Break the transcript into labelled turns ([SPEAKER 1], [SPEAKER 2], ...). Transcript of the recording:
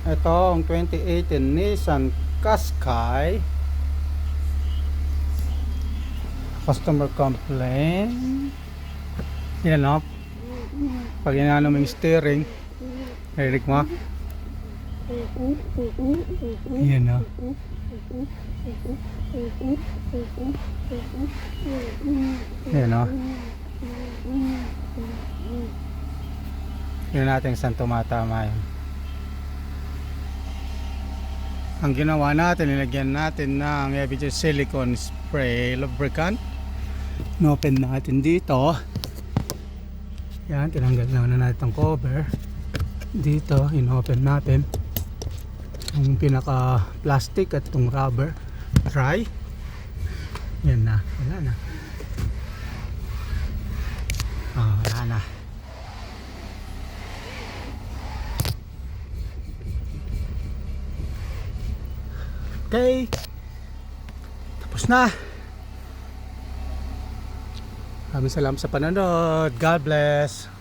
[SPEAKER 1] Ito ang 2018 Nissan Qashqai. Customer complaint. Yan o. Pag inano mo yung steering, narinig mo? Yan o. Yan o. Tignan natin saan tumatama yun. Ang ginawa natin, nilagyan natin ng heavy duty silicone spray lubricant. Inopen natin dito. Yan, tinanggal na natin ang cover. Dito, inopen natin yung pinaka plastic at itong rubber dry. Yan na, wala na. Wala na. Okay, tapos na. Maraming salamat sa panonood. God bless.